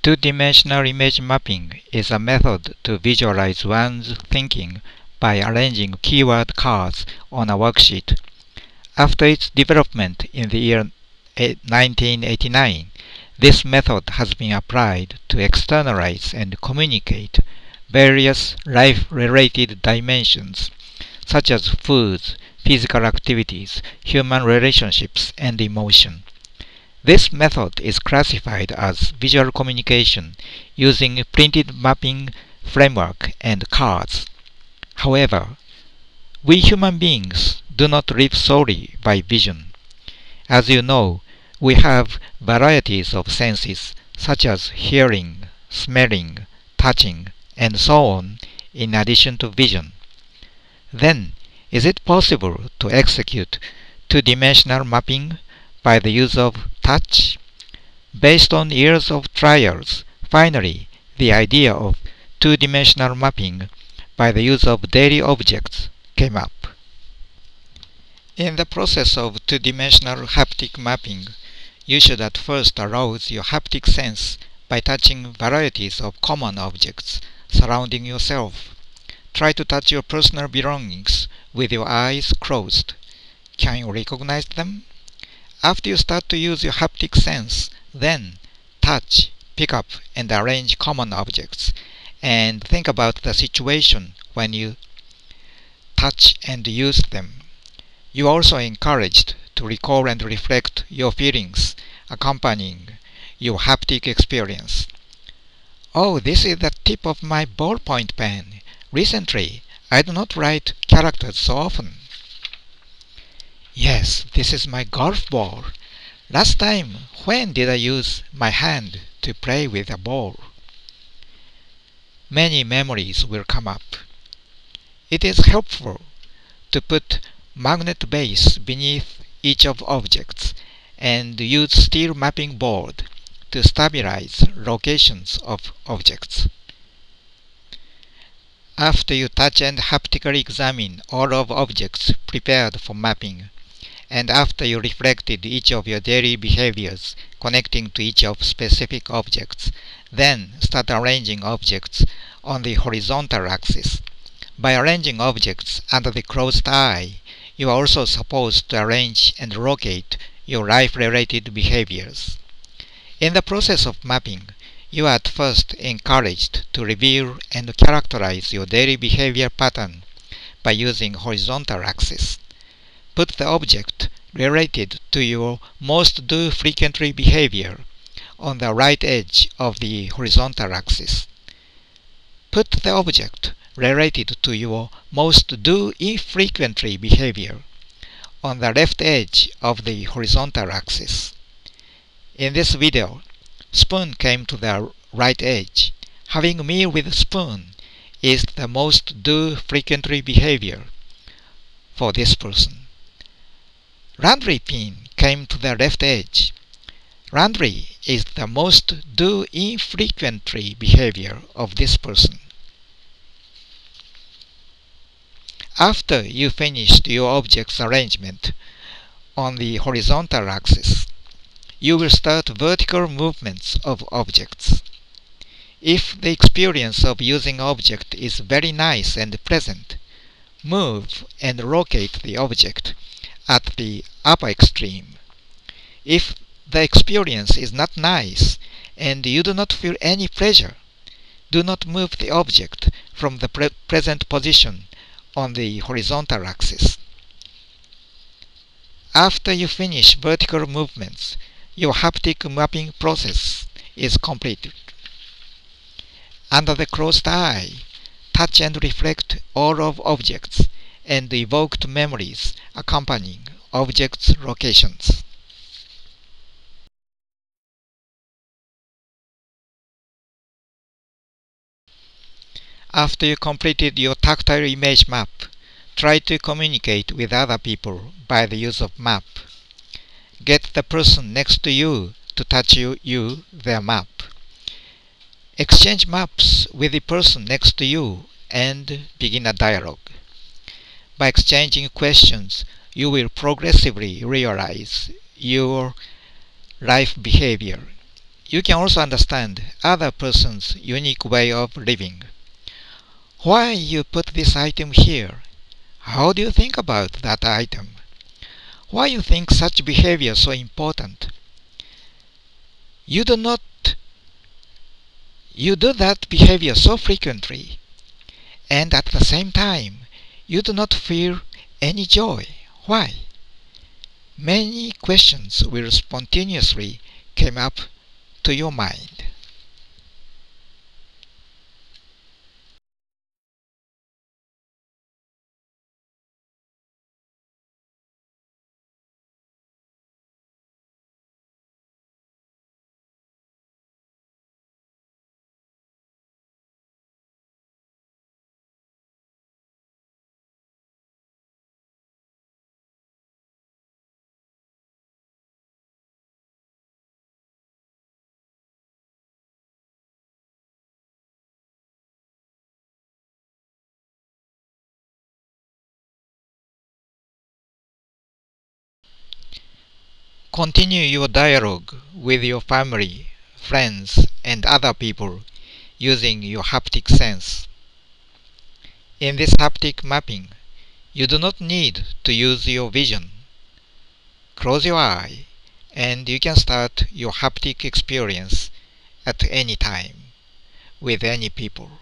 Two-dimensional image mapping is a method to visualize one's thinking by arranging keyword cards on a worksheet. After its development in the year 1989, this method has been applied to externalize and communicate various life-related dimensions, such as foods, physical activities, human relationships, and emotion. This method is classified as visual communication using printed mapping framework and cards. However, we human beings do not live solely by vision. As you know, we have varieties of senses such as hearing, smelling, touching, and so on in addition to vision. Then, is it possible to execute two-dimensional mapping by the use of touch? Based on years of trials, finally, the idea of two-dimensional mapping by the use of daily objects came up. In the process of two-dimensional haptic mapping, you should at first arouse your haptic sense by touching varieties of common objects surrounding yourself. Try to touch your personal belongings with your eyes closed. Can you recognize them? After you start to use your haptic sense, then touch, pick up, and arrange common objects, and think about the situation when you touch and use them. You are also encouraged to recall and reflect your feelings accompanying your haptic experience. Oh, this is the tip of my ballpoint pen. Recently, I do not write characters so often. Yes, this is my golf ball. Last time, when did I use my hand to play with a ball? Many memories will come up. It is helpful to put magnet base beneath each of objects and use steel mapping board to stabilize locations of objects. After you touch and haptically examine all of objects prepared for mapping, and after you reflected each of your daily behaviors connecting to each of specific objects, then start arranging objects on the horizontal axis. By arranging objects under the closed eye, you are also supposed to arrange and locate your life-related behaviors. In the process of mapping, you are at first encouraged to reveal and characterize your daily behavior pattern by using horizontal axis. Put the object related to your most do frequently behavior on the right edge of the horizontal axis. Put the object related to your most do infrequently behavior on the left edge of the horizontal axis. In this video, spoon came to the right edge. Having meal with spoon is the most do frequently behavior for this person. Laundry pin came to the left edge. Laundry is the most do infrequently behavior of this person. After you finished your object's arrangement on the horizontal axis, you will start vertical movements of objects. If the experience of using object is very nice and pleasant, move and locate the object at the upper extreme. If the experience is not nice and you do not feel any pleasure, do not move the object from the present position on the horizontal axis. After you finish vertical movements, your haptic mapping process is completed. Under the closed eye, touch and reflect all of objects and evoked memories accompanying objects' locations. After you completed your tactile image map, try to communicate with other people by the use of map. Get the person next to you to touch their map. Exchange maps with the person next to you and begin a dialogue. By exchanging questions, you will progressively realize your life behavior. You can also understand other person's unique way of living. Why you put this item here? How do you think about that item? Why you think such behavior so important? You do not you do that behavior so frequently, and at the same time you do not feel any joy. Why? Many questions will spontaneously come up to your mind. Continue your dialogue with your family, friends, and other people using your haptic sense. In this haptic mapping, you do not need to use your vision. Close your eye, and you can start your haptic experience at any time with any people.